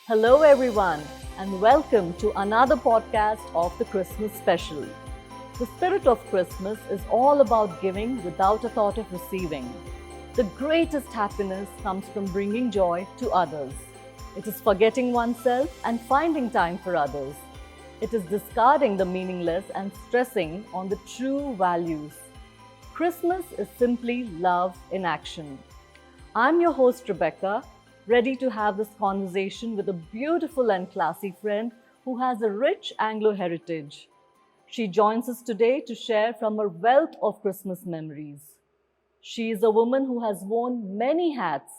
Hello, everyone, and welcome to another podcast of the Christmas Special. The spirit of Christmas is all about giving without a thought of receiving. The greatest happiness comes from bringing joy to others. It is forgetting oneself and finding time for others. It is discarding the meaningless and stressing on the true values. Christmas is simply love in action. I'm your host, Rebecca, ready to have this conversation with a beautiful and classy friend who has a rich Anglo heritage. She joins us today to share from her wealth of Christmas memories. She is a woman who has worn many hats.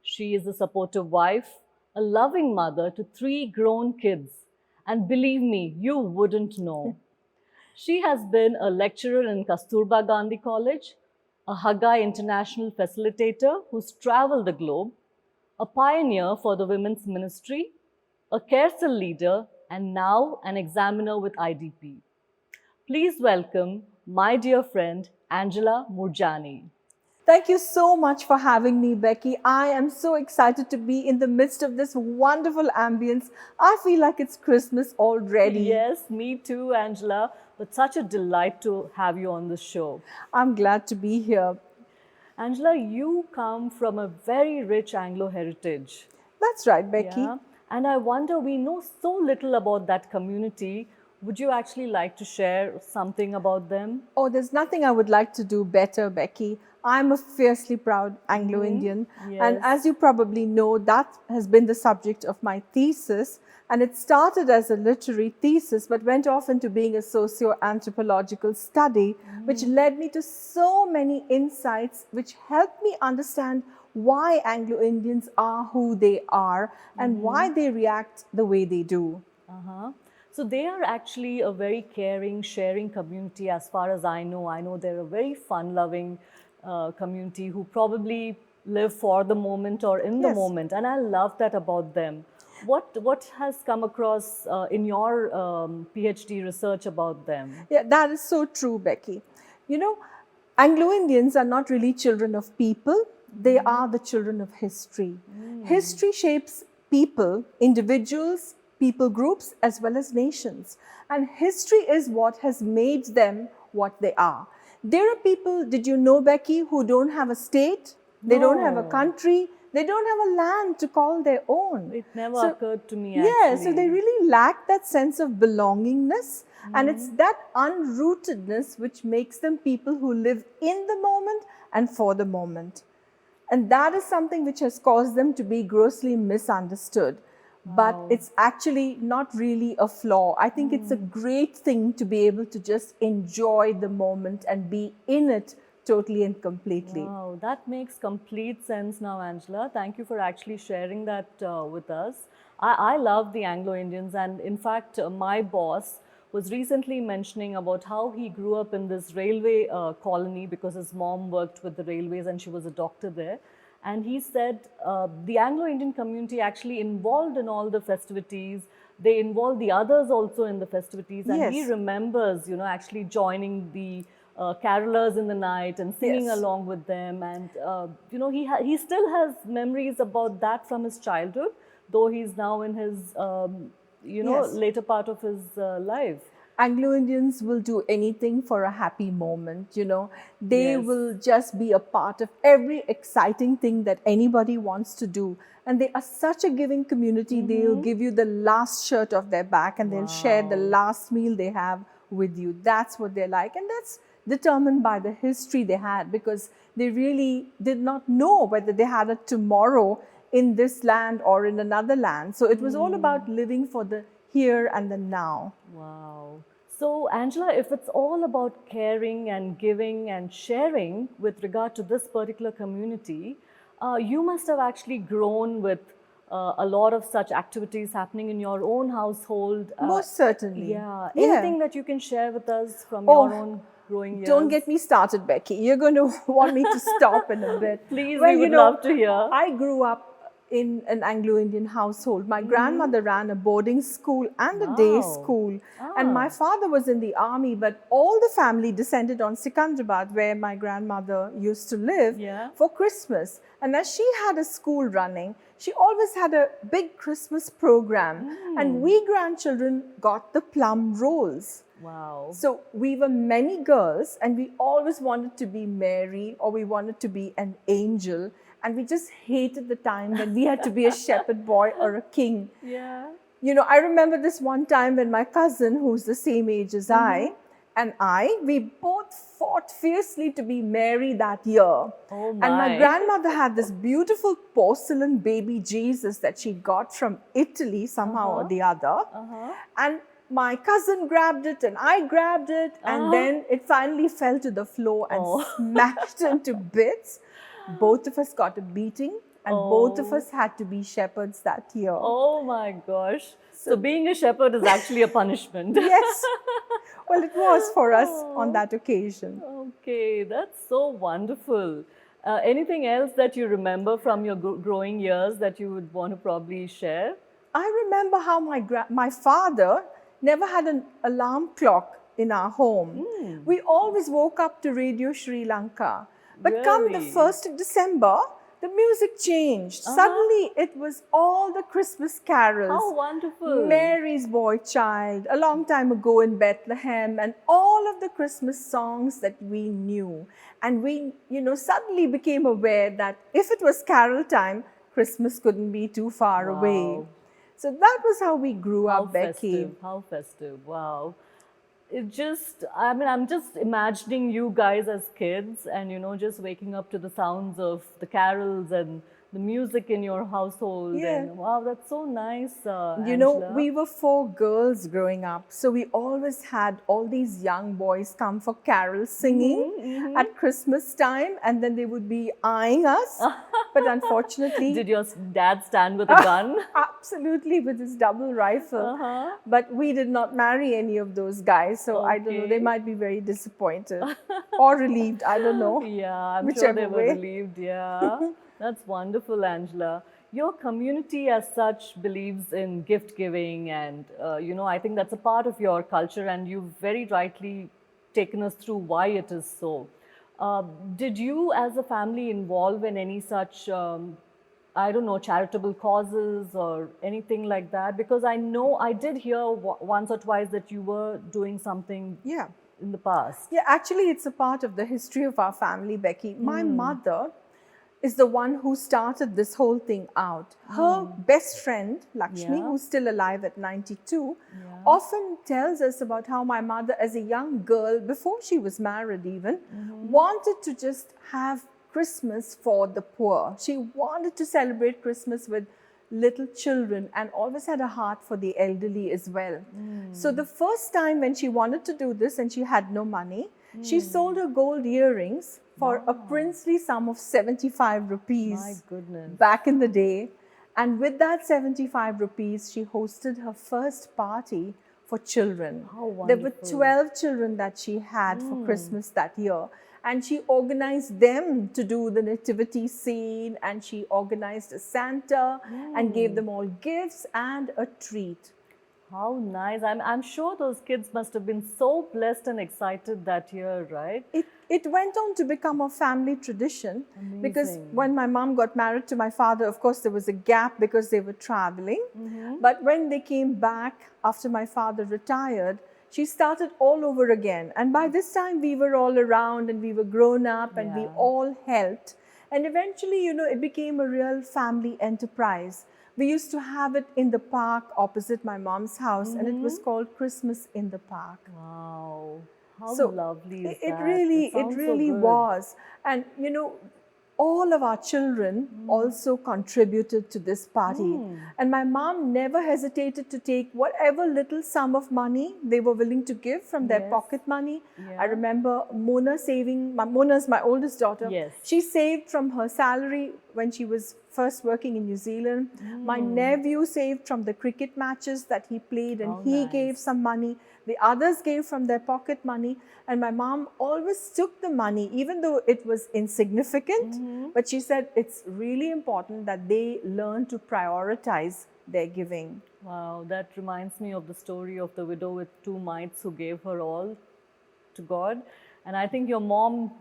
She is a supportive wife, a loving mother to 3 grown kids, and believe me, you wouldn't know. She has been a lecturer in Kasturba Gandhi College, a Hagai International facilitator who's traveled the globe, a pioneer for the women's ministry, a Carousel leader, and now an examiner with IDP. Please welcome my dear friend Angela Murjani. Thank you so much for having me, Becky. I am so excited to be in the midst of this wonderful ambience. I feel like it's Christmas already. Yes, me too, Angela. But such a delight to have you on the show. I'm glad to be here. Angela, you come from a very rich Anglo heritage. That's right, Becky. Yeah. And I wonder, we know so little about that community. Would you actually like to share something about them? Oh, there's nothing I would like to do better, Becky. I'm a fiercely proud Anglo-Indian. Yes. And as you probably know, that has been the subject of my thesis. And it started as a literary thesis, but went off into being a socio-anthropological study, which led me to so many insights, which helped me understand why Anglo-Indians are who they are and why they react the way they do. So they are actually a very caring, sharing community as far as I know. I know they're a very fun-loving community who probably live for the moment or in the Yes. moment. And I love that about them. What has come across in your PhD research about them? Yeah, that is so true, Becky. You know, Anglo-Indians are not really children of people. They are the children of history. History shapes people, individuals, people groups, as well as nations. And history is what has made them what they are. There are people, did you know, Becky, who don't have a state, they don't have a No. country, they don't have a land to call their own. It never So- occurred to me, Yeah, actually. so they really lack that sense of belongingness. And it's that unrootedness which makes them people who live in the moment and for the moment. And that is something which has caused them to be grossly misunderstood. But it's actually not really a flaw. I think it's a great thing to be able to just enjoy the moment and be in it totally and completely. Wow, that makes complete sense now, Angela. Thank you for actually sharing that with us. I love the Anglo-Indians, and in fact, my boss was recently mentioning about how he grew up in this railway colony because his mom worked with the railways and she was a doctor there. And he said the Anglo-Indian community actually involved in all the festivities. They involved the others also in the festivities. And he Yes. remembers, actually joining the carolers in the night and singing Yes. along with them. And, he still has memories about that from his childhood, though he's now in his, Yes. later part of his life. Anglo-Indians will do anything for a happy moment, They Yes. will just be a part of every exciting thing that anybody wants to do. And they are such a giving community. They'll give you the last shirt off their back and they'll share the last meal they have with you. That's what they're like. And that's determined by the history they had, because they really did not know whether they had a tomorrow in this land or in another land. So it was all about living for the here and the now. Wow. So, Angela, if it's all about caring and giving and sharing with regard to this particular community, you must have actually grown with a lot of such activities happening in your own household. Most certainly. Yeah. Anything that you can share with us from Oh, your own growing years? Don't get me started, Becky. You're going to want me to stop in a bit. Please, we would love to hear. I grew up in an Anglo-Indian household. My grandmother ran a boarding school and a day Wow. school. And my father was in the army, but all the family descended on Secunderabad, where my grandmother used to live, Yeah. for Christmas. And as she had a school running, she always had a big Christmas program. And we grandchildren got the plum rolls. Wow. So we were many girls, and we always wanted to be Mary, or we wanted to be an angel. And we just hated the time when we had to be a shepherd boy or a king. Yeah. You know, I remember this one time when my cousin, who's the same age as we both fought fiercely to be Mary that year. Oh my. And my grandmother had this beautiful porcelain baby Jesus that she got from Italy somehow or the other. And my cousin grabbed it and I grabbed it, and then it finally fell to the floor and smashed into bits. Both of us got a beating, and both of us had to be shepherds that year. Oh my gosh. So being a shepherd is actually a punishment. Yes. Well, it was for us on that occasion. Okay, that's so wonderful. Anything else that you remember from your growing years that you would want to probably share? I remember how my father never had an alarm clock in our home. We always woke up to Radio Sri Lanka. But come the 1st of December, the music changed. Suddenly, it was all the Christmas carols. How wonderful. Mary's Boy Child, A Long Time Ago in Bethlehem, and all of the Christmas songs that we knew. And we, suddenly became aware that if it was carol time, Christmas couldn't be too far away. So that was how we grew up, Becky. How festive. Wow. I'm just imagining you guys as kids and, just waking up to the sounds of the carols and the music in your household. Yeah. And wow, that's so nice, You know, Angela. we were 4 girls growing up. So we always had all these young boys come for carol singing at Christmas time. And then they would be eyeing us. But unfortunately... Did your dad stand with a gun? Absolutely, with his double rifle. But we did not marry any of those guys. So I don't know, they might be very disappointed or relieved. I don't know. Yeah, I'm Whichever sure they were way. relieved. Yeah. That's wonderful, Angela. Your community as such believes in gift giving, and I think that's a part of your culture, and you've very rightly taken us through why it is so. Did you as a family involve in any such, charitable causes or anything like that? Because I know I did hear once or twice that you were doing something in the past. Yeah, actually, it's a part of the history of our family, Becky. My mother is the one who started this whole thing out. Her best friend, Lakshmi, who's still alive at 92, often tells us about how my mother, as a young girl, before she was married even, wanted to just have Christmas for the poor. She wanted to celebrate Christmas with little children and always had a heart for the elderly as well. So the first time when she wanted to do this and she had no money, she sold her gold earrings for a princely sum of 75 rupees. My goodness. Back in the day. And with that 75 rupees, she hosted her first party for children. How wonderful. There were 12 children that she had for Christmas that year. And she organized them to do the nativity scene, and she organized a Santa and gave them all gifts and a treat. How nice. I'm sure those kids must have been so blessed and excited that year, right? It went on to become a family tradition. Amazing. Because when my mom got married to my father, of course, there was a gap because they were traveling. But when they came back after my father retired, she started all over again. And by this time, we were all around and we were grown up and we all helped. And eventually, it became a real family enterprise. We used to have it in the park opposite my mom's house, and it was called Christmas in the Park. Wow. How So lovely is it that? really sounds so good. was. And all of our children also contributed to this party. And my mom never hesitated to take whatever little sum of money they were willing to give from their pocket money. I remember Mona saving, Mona's my oldest daughter. Yes. She saved from her salary when she was first working in New Zealand. My nephew saved from the cricket matches that he played, and he gave some money. The others gave from their pocket money, and my mom always took the money, even though it was insignificant. But she said it's really important that they learn to prioritize their giving. Wow, that reminds me of the story of the widow with two mites who gave her all to God. And I think your mom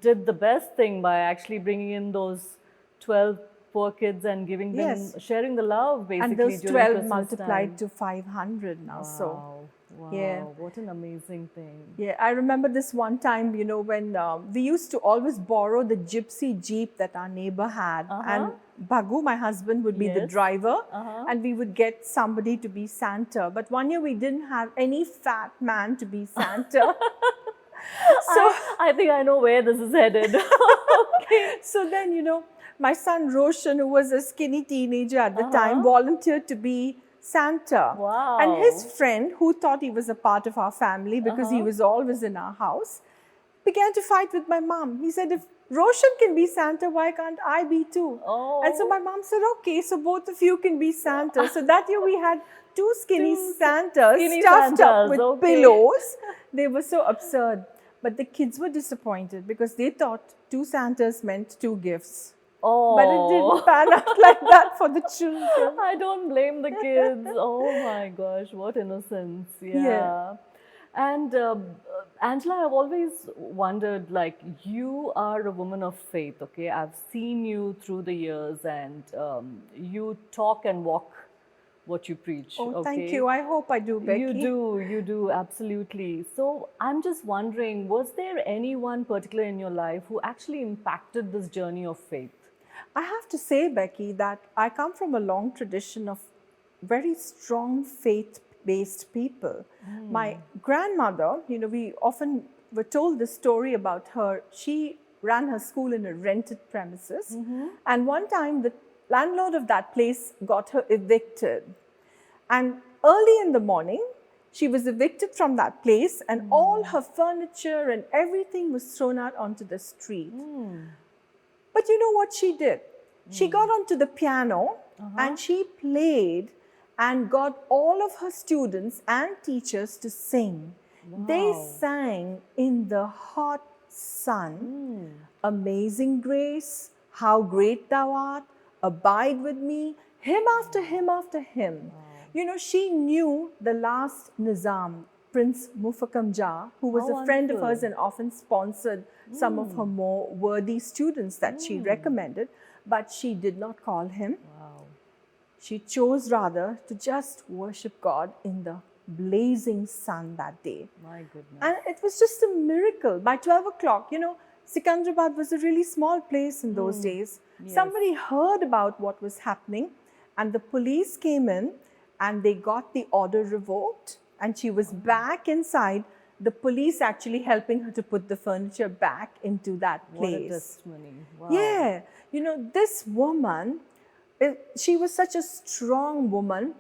did the best thing by actually bringing in those 12 poor kids and giving them, Yes. sharing the love basically And those during 12 Christmas multiplied time. to 500 now. So, Wow, yeah. what an amazing thing. yeah, I remember this one time, when we used to always borrow the gypsy jeep that our neighbor had. And Bhagu, my husband, would be the Yes. driver, and we would get somebody to be Santa. But one year we didn't have any fat man to be Santa. So I think I know where this is headed. So then, my son Roshan, who was a skinny teenager at the time, volunteered to be Santa. Wow. And his friend, who thought he was a part of our family because he was always in our house, began to fight with my mom. He said, if Roshan can be Santa, why can't I be too? Oh. And so my mom said, okay, so both of you can be Santa. So that year we had two skinny Santas stuffed up with pillows. They were so absurd. But the kids were disappointed because they thought two Santas meant two gifts. Oh. But it didn't pan out like that for the children. I don't blame the kids. Oh my gosh, what innocence. Yeah. And Angela, I've always wondered, like, you are a woman of faith, okay? I've seen you through the years, and you talk and walk what you preach. Oh, okay? thank you. I hope I do, Becky. You do, absolutely. So I'm just wondering, was there anyone particular in your life who actually impacted this journey of faith? I have to say, Becky, that I come from a long tradition of very strong faith-based people. My grandmother, we often were told the story about her. She ran her school in a rented premises. And one time, the landlord of that place got her evicted. And early in the morning, she was evicted from that place, and all her furniture and everything was thrown out onto the street. But you know what she did? She got onto the piano and she played and got all of her students and teachers to sing. Wow. They sang in the hot sun, Amazing Grace, How Great Thou Art, Abide With Me, hymn after hymn after hymn. She knew the last Nizam, Prince Mufakam Jah, who was a friend of hers and often sponsored some of her more worthy students that she recommended, but she did not call him. Wow. She chose rather to just worship God in the blazing sun that day. My goodness. And it was just a miracle. By 12 o'clock, Sikandrabad was a really small place in those days. Yes. Somebody heard about what was happening, and the police came in and they got the order revoked, and she was back inside. The police actually helping her to put the furniture back into that place. What a testimony. Wow. Yeah. This woman, she was such a strong woman,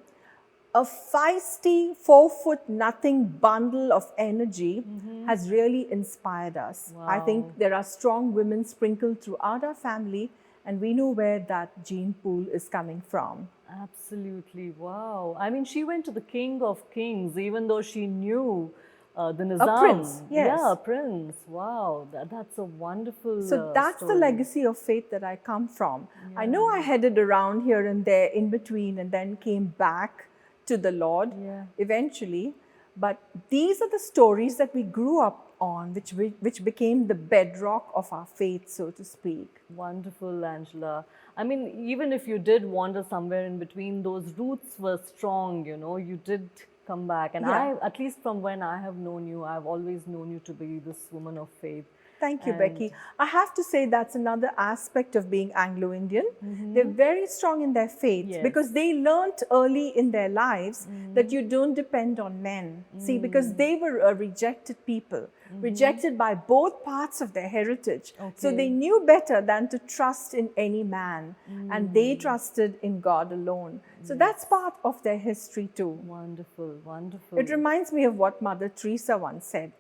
a feisty 4-foot-nothing bundle of energy has really inspired us. Wow. I think there are strong women sprinkled throughout our family, and we know where that gene pool is coming from. Absolutely. Wow. I mean, she went to the King of Kings, even though she knew the Nizam. A prince, yes. Yeah, a prince. Wow. That's a wonderful So that's story. the legacy of faith that I come from. I know I headed around here and there in between and then came back to the Lord eventually. But these are the stories that we grew up on, which became the bedrock of our faith, so to speak. Wonderful, Angela. I mean, even if you did wander somewhere in between, those roots were strong, you did come back. And I, at least from when I have known you, I've always known you to be this woman of faith. Thank you, Becky. I have to say that's another aspect of being Anglo-Indian. They're very strong in their faith because they learnt early in their lives that you don't depend on men. See, because they were a rejected people, rejected by both parts of their heritage. So they knew better than to trust in any man, and they trusted in God alone. So that's part of their history too. Wonderful, wonderful. It reminds me of what Mother Teresa once said.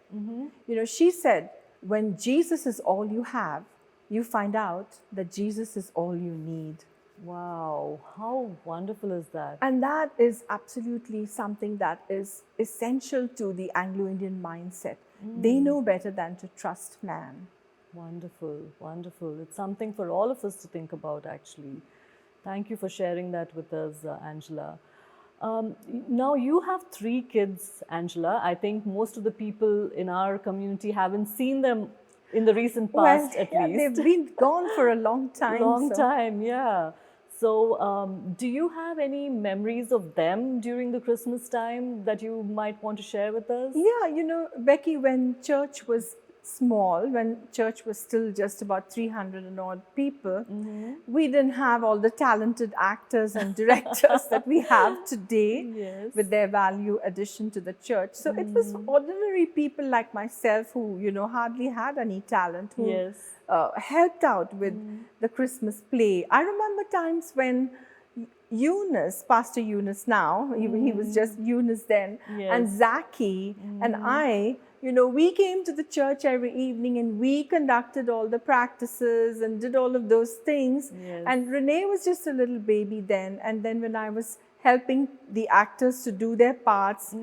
She said, when Jesus is all you have, you find out that Jesus is all you need. Wow, how wonderful is that? And that is absolutely something that is essential to the Anglo-Indian mindset. They know better than to trust man. Wonderful, wonderful. It's something for all of us to think about, actually. Thank you for sharing that with us, Angela. Now, you have three kids, Angela. I think most of the people in our community haven't seen them in the recent Well, past, at yeah, least. they've been gone for a long time. Long so. time, yeah. So, do you have any memories of them during the Christmas time that you might want to share with us? Yeah, you know, Becky, when church was small, when church was still just about 300 and odd people, we didn't have all the talented actors and directors that we have today Yes. with their value addition to the church. So it was ordinary people like myself who, you know, hardly had any talent, who Yes. helped out with the Christmas play. I remember times when Eunice, Pastor Eunice now, he was just Eunice then, and Yes. Zaki and I, you know, we came to the church every evening and we conducted all the practices and did all of those things. Yes. And Renee was just a little baby then. And then when I was helping the actors to do their parts,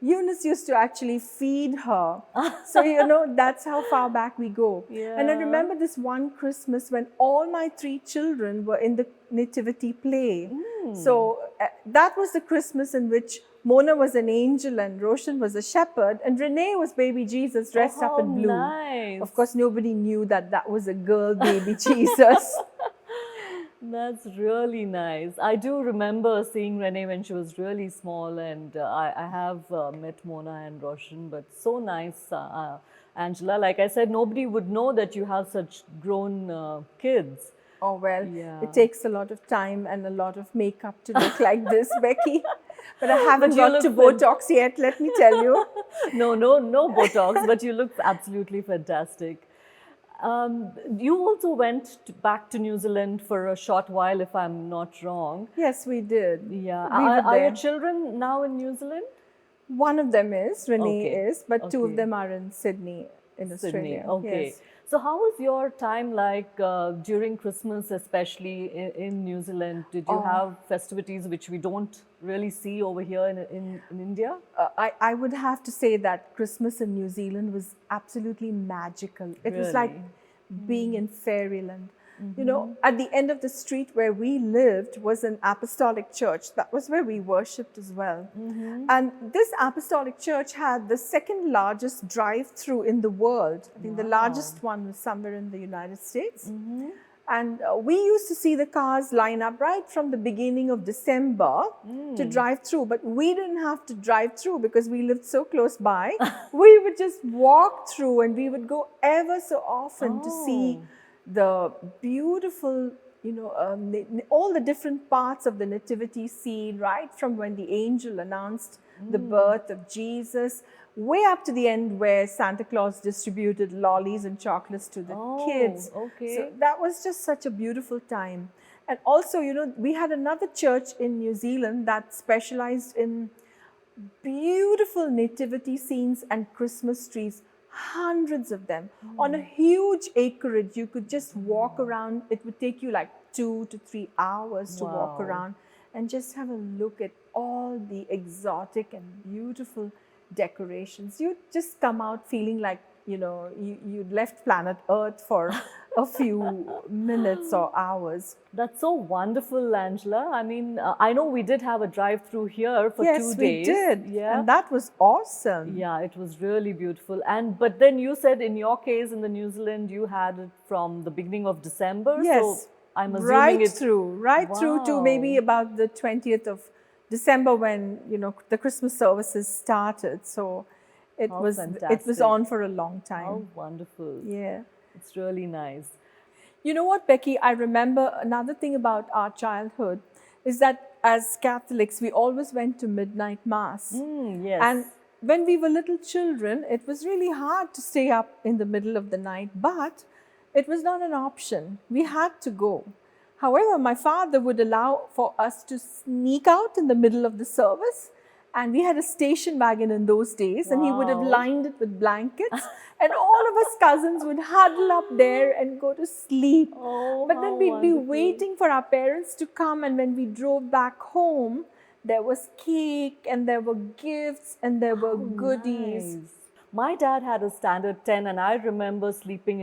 Eunice used to actually feed her. So, you know, that's how far back we go. And I Yeah. remember this one Christmas when all my three children were in the nativity play. So that was the Christmas in which Mona was an angel and Roshan was a shepherd and Renee was baby Jesus dressed up in blue. Nice. Of course, nobody knew that that was a girl baby Jesus. That's really nice. I do remember seeing Renee when she was really small, and I have met Mona and Roshan, but so nice, Angela. Like I said, nobody would know that you have such grown kids. Oh, well, Yeah. it takes a lot of time and a lot of makeup to look like this, Becky. But I haven't you got to look Botox yet, let me tell you. No Botox, but you look absolutely fantastic. You also went back to New Zealand for a short while, if I'm not wrong. Yes, we did. Yeah. We were Are your there. children now in New Zealand? One of them is, Renee Okay. is, but two of Okay. them are in Sydney, in Sydney. Australia. Okay. Yes. So, how was your time like during Christmas, especially in New Zealand? Did you have festivities which we don't really see over here in India? I would have to say that Christmas in New Zealand was absolutely magical. It was like Really? being in fairyland. You know, at the end of the street where we lived was an apostolic church. That was where we worshipped as well. And this apostolic church had the second largest drive-through in the world. I think the largest one was somewhere in the United States. And we used to see the cars line up right from the beginning of December to drive through. But we didn't have to drive through because we lived so close by. We would just walk through and we would go ever so often to see the beautiful, you know, all the different parts of the nativity scene, right from when the angel announced the birth of Jesus, way up to the end where Santa Claus distributed lollies and chocolates to the kids. Okay. So that was just such a beautiful time. And also, you know, we had another church in New Zealand that specialized in beautiful nativity scenes and Christmas trees, hundreds of them on a huge acreage. You could just walk around. It would take you like 2 to 3 hours to walk Wow. around and just have a look at all the exotic and beautiful decorations. You'd just come out feeling like, you know, you'd left planet Earth for a few minutes or hours. That's so wonderful, Angela. I mean, I know we did have a drive-through here for 2 Yes, days. we did. Yeah. And that was awesome. Yeah, it was really beautiful. But then you said in your case in the New Zealand you had it from the beginning of December. Yes. So I'm assuming right through to maybe Wow. about the 20th of December when, you know, the Christmas services started. So it How was fantastic. on for a long time. How wonderful. Yeah. It's really nice. You know what, Becky, I remember another thing about our childhood is that as Catholics, we always went to midnight mass. Yes. And when we were little children, it was really hard to stay up in the middle of the night, but it was not an option. We had to go. However, my father would allow for us to sneak out in the middle of the service And we had a station wagon in those days, and he would have Wow. lined it with blankets, and all of us cousins would huddle up there and go to sleep. Oh, But then how we'd be wonderful. waiting for our parents to come, and when we drove back home, there was cake, and there were gifts, and there were goodies. Nice. My dad had a standard 10, and I remember sleeping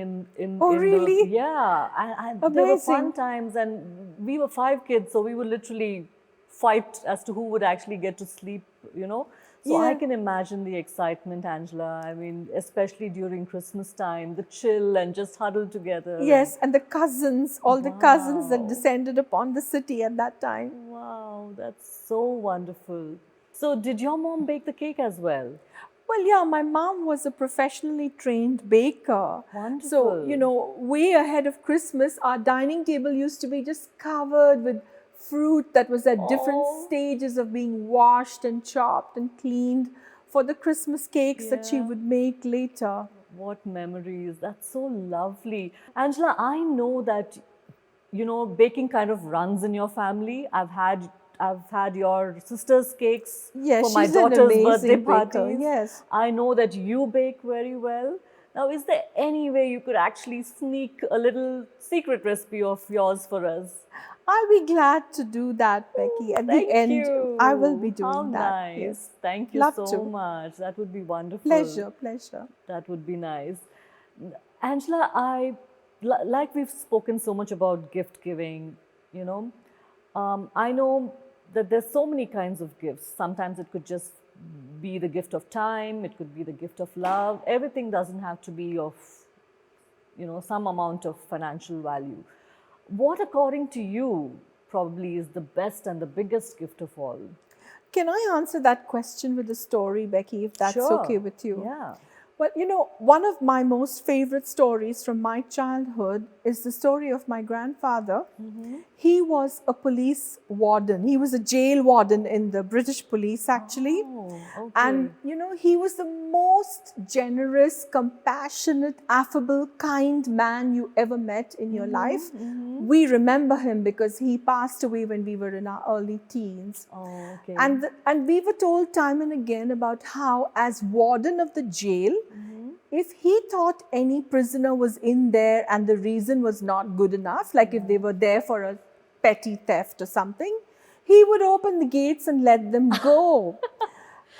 Oh, in really? the, yeah, and there were fun Amazing. times, and we were 5 kids, so we would literally fight as to who would actually get to sleep, you know. So I Yeah. can imagine the excitement, Angela. I mean, especially during Christmas time, the chill and just huddle together. Yes, and the cousins, all the cousins that Wow. descended upon the city at that time. Wow, that's so wonderful. So did your mom bake the cake as well? Well, yeah, my mom was a professionally trained baker. So, Wonderful. you know, way ahead of Christmas, our dining table used to be just covered with fruit that was at different Oh. stages of being washed and chopped and cleaned for the Christmas cakes that she Yeah. would make later. What memories. That's so lovely. Angela, I know that, you know, baking kind of runs in your family. I've had your sister's cakes Yes, for my she's an daughter's birthday amazing baker, parties. yes. I know that you bake very well. Now, is there any way you could actually sneak a little secret recipe of yours for us? I'll be glad to do that, Becky. At the Thank end, you. I will be doing How that. nice. Yes. Thank you Love so to. much. That would be wonderful. Pleasure, pleasure. That would be nice. Angela, like we've spoken so much about gift giving, you know, I know that there's so many kinds of gifts. Sometimes it could just be the gift of time, it could be the gift of love. Everything doesn't have to be of, you know, some amount of financial value. What, according to you, probably is the best and the biggest gift of all? Can I answer that question with a story, Becky, if that's Sure. okay with you? Yeah. Well, you know, one of my most favorite stories from my childhood is the story of my grandfather. He was a police warden. He was a jail warden in the British police, actually. Oh, okay. And, you know, he was the most generous, compassionate, affable, kind man you ever met in your life. We remember him because he passed away when we were in our early teens. Oh, okay. And we were told time and again about how, as warden of the jail, if he thought any prisoner was in there and the reason was not good enough, like if they were there for a petty theft or something, he would open the gates and let them go.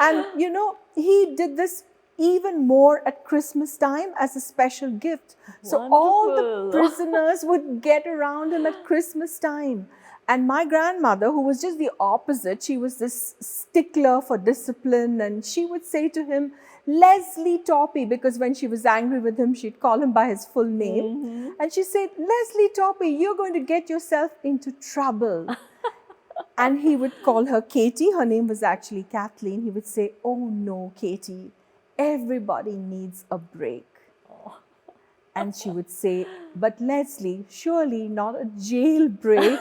And, you know, he did this even more at Christmas time as a special gift. So all the Wonderful. prisoners would get around him at Christmas time. And my grandmother, who was just the opposite, she was this stickler for discipline, and she would say to him, Leslie Toppy, because when she was angry with him, she'd call him by his full name. And she said, Leslie Toppy, you're going to get yourself into trouble. And he would call her Katie. Her name was actually Kathleen. He would say, oh no, Katie, everybody needs a break. And she would say, but Leslie, surely not a jail break.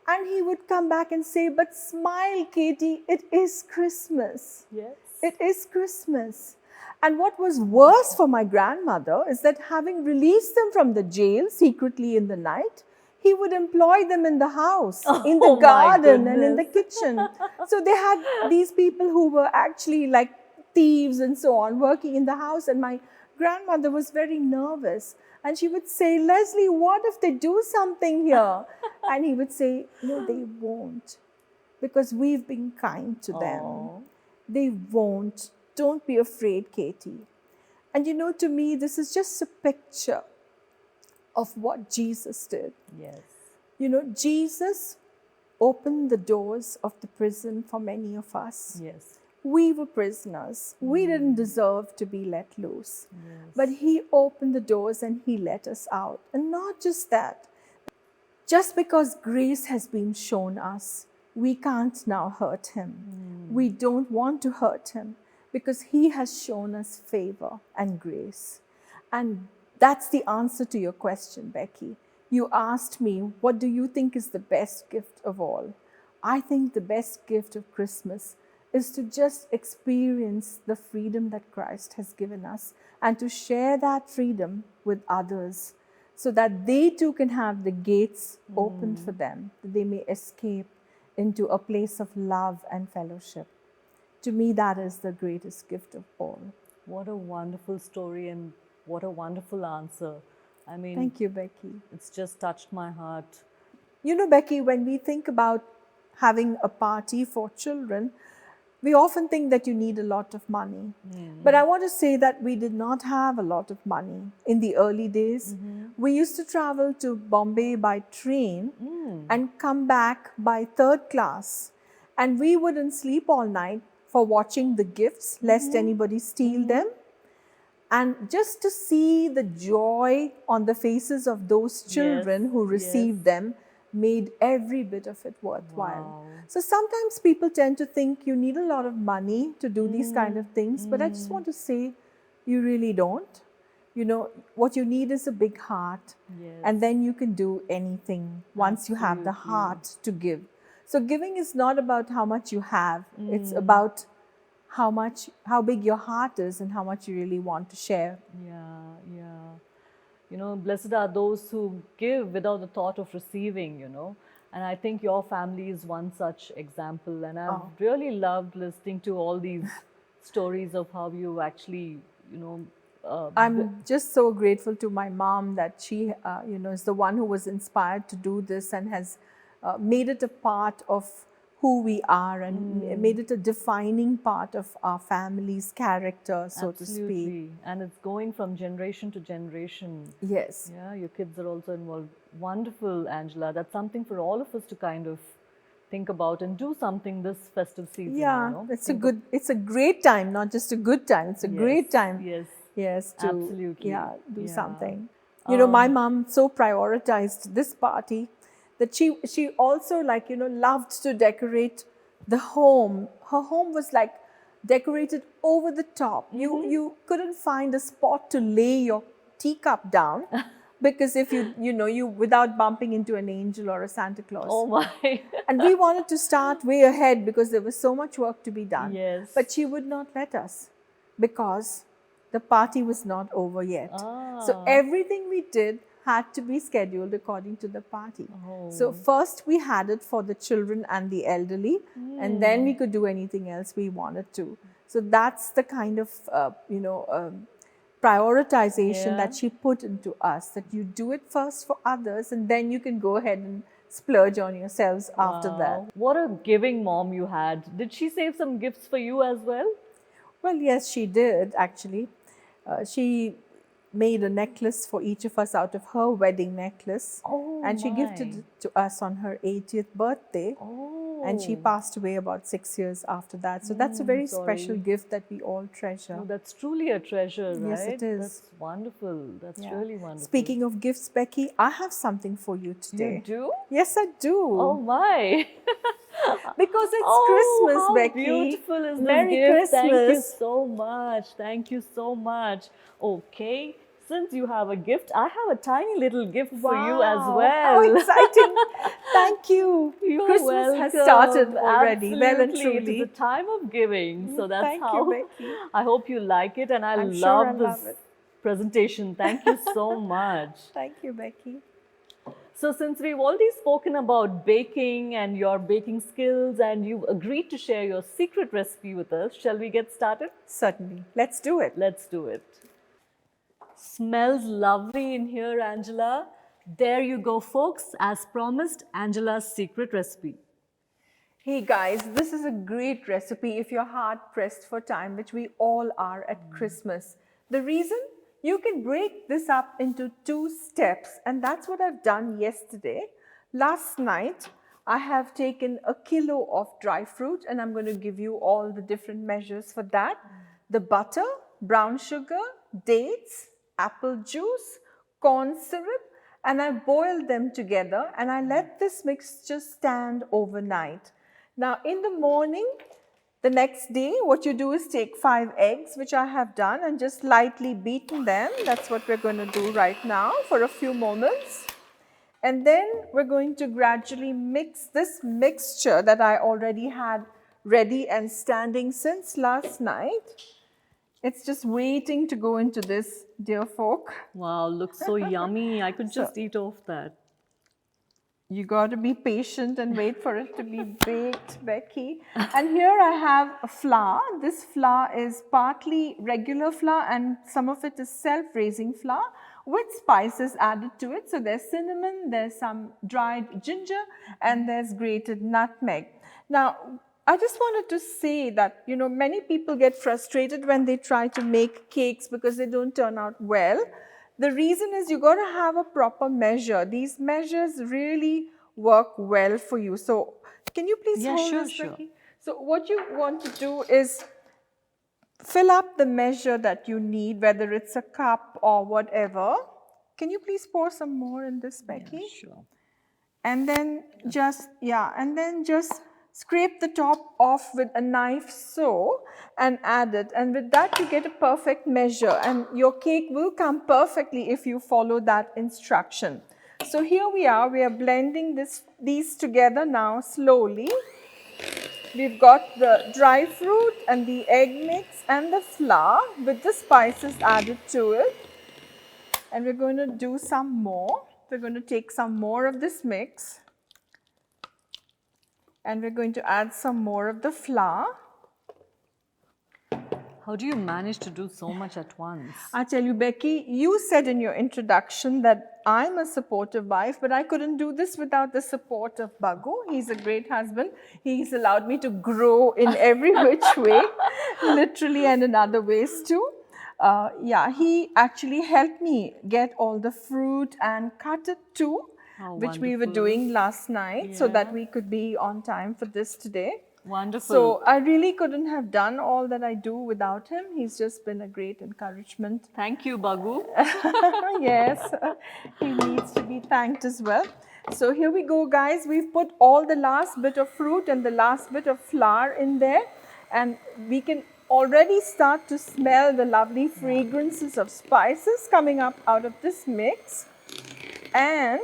And he would come back and say, but smile, Katie, it is Christmas. Yes. It is Christmas. And what was worse for my grandmother is that having released them from the jail secretly in the night, he would employ them in the house, in the Oh my garden and in the goodness. kitchen. So they had these people who were actually like thieves and so on working in the house. And my grandmother was very nervous. And she would say, Leslie, what if they do something here? And he would say, no, they won't. Because we've been kind to them. Aw. They won't. Don't be afraid, Katie. And you know, to me, this is just a picture of what Jesus did. Yes. You know, Jesus opened the doors of the prison for many of us. Yes. We were prisoners. We didn't deserve to be let loose. But he opened the doors and he let us out. And not just that. Just because grace has been shown us, we can't now hurt him. We don't want to hurt him because he has shown us favor and grace. And that's the answer to your question, Becky. You asked me, what do you think is the best gift of all? I think the best gift of Christmas is to just experience the freedom that Christ has given us and to share that freedom with others so that they too can have the gates opened for them, that they may escape into a place of love and fellowship. To me, that is the greatest gift of all. What a wonderful story and what a wonderful answer. I mean, Thank you, Becky. it's just touched my heart. You know, Becky, when we think about having a party for children, we often think that you need a lot of money. But I want to say that we did not have a lot of money in the early days. We used to travel to Bombay by train and come back by third class. And we wouldn't sleep all night for watching the gifts, lest anybody steal them. And just to see the joy on the faces of those children who received them made every bit of it worthwhile. Wow. So sometimes people tend to think you need a lot of money to do these kind of things, but I just want to say you really don't. You know, what you need is a big heart, and then you can do anything once you have the heart to give. So giving is not about how much you have, it's about how big your heart is and how much you really want to share. Yeah. You know, blessed are those who give without the thought of receiving, you know. And I think your family is one such example. And I've really loved listening to all these stories of how you actually, you know, I'm just so grateful to my mom that she, you know, is the one who was inspired to do this and has made it a part of who we are and made it a defining part of our family's character, so to speak. And it's going from generation to generation. Yes. Yeah, your kids are also involved. Wonderful, Angela. That's something for all of us to kind of think about and do something this festive season. Yeah, you know? it's a great time, not just a good time. It's a great time. Yes, to absolutely. do something. You know, my mom so prioritized this party that she also, like, you know, loved to decorate the home. Her home was like decorated over the top. You couldn't find a spot to lay your teacup down because if you without bumping into an angel or a Santa Claus. Oh my. And we wanted to start way ahead because there was so much work to be done. Yes. But she would not let us because the party was not over yet. So everything we did had to be scheduled according to the party. So first we had it for the children and the elderly, and then we could do anything else we wanted to. So that's the kind of prioritization that she put into us, that you do it first for others and then you can go ahead and splurge on yourselves after that. What a giving mom you had. Did she save some gifts for you as well? Well, yes, she did actually. She made a necklace for each of us out of her wedding necklace. And she gifted it to us on her 80th birthday. And she passed away about 6 years after that. So that's a very special gift that we all treasure. Oh, that's truly a treasure, right? Yes, it is. That's wonderful. That's really wonderful. Speaking of gifts, Becky, I have something for you today. You do? Yes, I do. Oh my. Because it's Christmas, how Becky. Beautiful is Merry this gift. Christmas. Thank you so much. Thank you so much. Okay. Since you have a gift, I have a tiny little gift for you as well. How exciting. Thank you. You're Christmas welcome. has started already. Absolutely. Well and truly. It's a time of giving. So that's Thank how you, Becky. I hope you like it. And I I'm love sure I this love it. presentation. Thank you so much. Thank you, Becky. So since we've already spoken about baking and your baking skills and you've agreed to share your secret recipe with us, shall we get started? Certainly. Let's do it. Let's do it. Smells lovely in here, Angela. There you go, folks. As promised, Angela's secret recipe. Hey guys, this is a great recipe if you're hard pressed for time, which we all are at Christmas. The reason? You can break this up into 2 steps, and that's what I've done yesterday. Last night, I have taken a kilo of dry fruit, and I'm going to give you all the different measures for that. The butter, brown sugar, dates, apple juice, corn syrup, and I boiled them together and I let this mixture stand overnight. Now in the morning, the next day, what you do is take 5 eggs, which I have done, and just lightly beaten them. That's what we're going to do right now for a few moments. And then we're going to gradually mix this mixture that I already had ready and standing since last night. It's just waiting to go into this, dear folk. Wow, looks so yummy. I could just eat off that. You got to be patient and wait for it to be baked, Becky. And here I have a flour. This flour is partly regular flour and some of it is self-raising flour with spices added to it. So there's cinnamon, there's some dried ginger, and there's grated nutmeg. Now, I just wanted to say that, you know, many people get frustrated when they try to make cakes because they don't turn out well. The reason is you got to have a proper measure. These measures really work well for you. So, can you please hold this, Becky? So, what you want to do is fill up the measure that you need, whether it's a cup or whatever. Can you please pour some more in this, Becky? Yeah, sure. And then just scrape the top off with a knife so and add it, and with that you get a perfect measure and your cake will come perfectly if you follow that instruction. So here we are blending these together now slowly. We've got the dry fruit and the egg mix and the flour with the spices added to it, and we're going to do some more. We're going to take some more of this mix and we're going to add some more of the flour. How do you manage to do so much at once? I tell you, Becky, you said in your introduction that I'm a supportive wife, but I couldn't do this without the support of Bagu. He's a great husband. He's allowed me to grow in every which way, literally and in other ways too. Yeah, he actually helped me get all the fruit and cut it too. Which we were doing last night so that we could be on time for this today. Wonderful. So I really couldn't have done all that I do without him. He's just been a great encouragement. Thank you, Bagu. Yes, he needs to be thanked as well. So here we go, guys. We've put all the last bit of fruit and the last bit of flour in there, and we can already start to smell the lovely fragrances of spices coming up out of this mix. And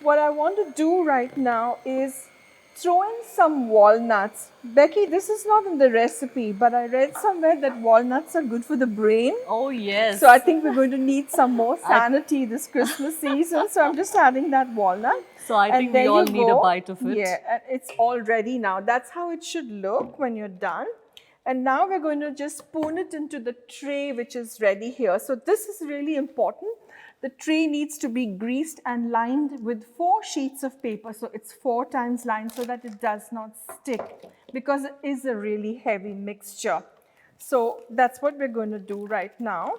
what I want to do right now is throw in some walnuts. Becky, this is not in the recipe, but I read somewhere that walnuts are good for the brain. Oh, yes. So I think we're going to need some more sanity this Christmas season. So I'm just adding that walnut. So I think we all need a bite of it. Yeah, and it's all ready now. That's how it should look when you're done. And now we're going to just spoon it into the tray which is ready here. So this is really important. The tray needs to be greased and lined with 4 sheets of paper. So it's 4 times lined so that it does not stick, because it is a really heavy mixture. So that's what we're going to do right now.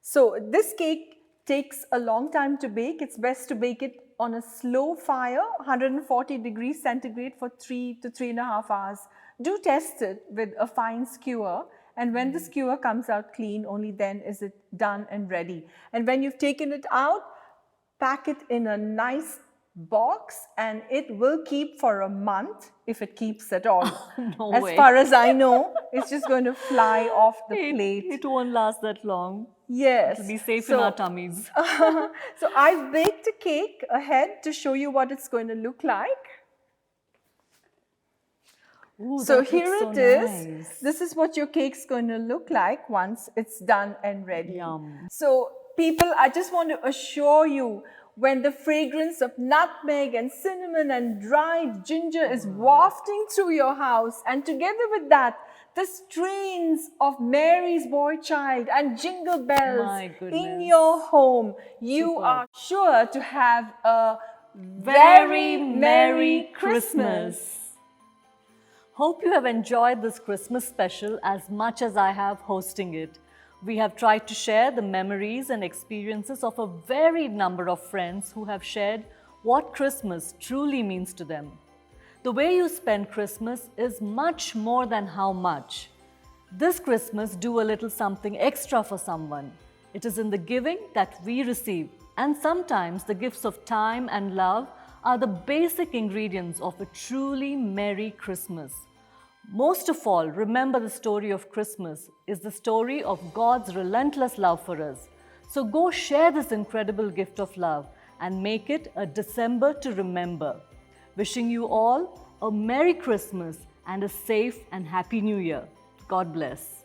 So this cake takes a long time to bake. It's best to bake it on a slow fire, 140 degrees centigrade for 3 to 3.5 hours. Do test it with a fine skewer. And when the skewer comes out clean, only then is it done and ready. And when you've taken it out, pack it in a nice box and it will keep for a month, if it keeps at all. No as way. far as I know, it's just going to fly off the plate. It won't last that long. Yes. It'll be safe in our tummies. So I've baked a cake ahead to show you what it's going to look like. Ooh, so here it is. Nice. This is what your cake's going to look like once it's done and ready. Yum. So people, I just want to assure you, when the fragrance of nutmeg and cinnamon and dried ginger is wafting through your house, and together with that, the strains of Mary's Boy Child and Jingle Bells in your home, you are sure to have a very Merry Christmas. Hope you have enjoyed this Christmas special as much as I have hosting it. We have tried to share the memories and experiences of a varied number of friends who have shared what Christmas truly means to them. The way you spend Christmas is much more than how much. This Christmas, do a little something extra for someone. It is in the giving that we receive, and sometimes the gifts of time and love are the basic ingredients of a truly Merry Christmas. Most of all, remember the story of Christmas is the story of God's relentless love for us. So go share this incredible gift of love and make it a December to remember. Wishing you all a Merry Christmas and a safe and Happy New Year. God bless.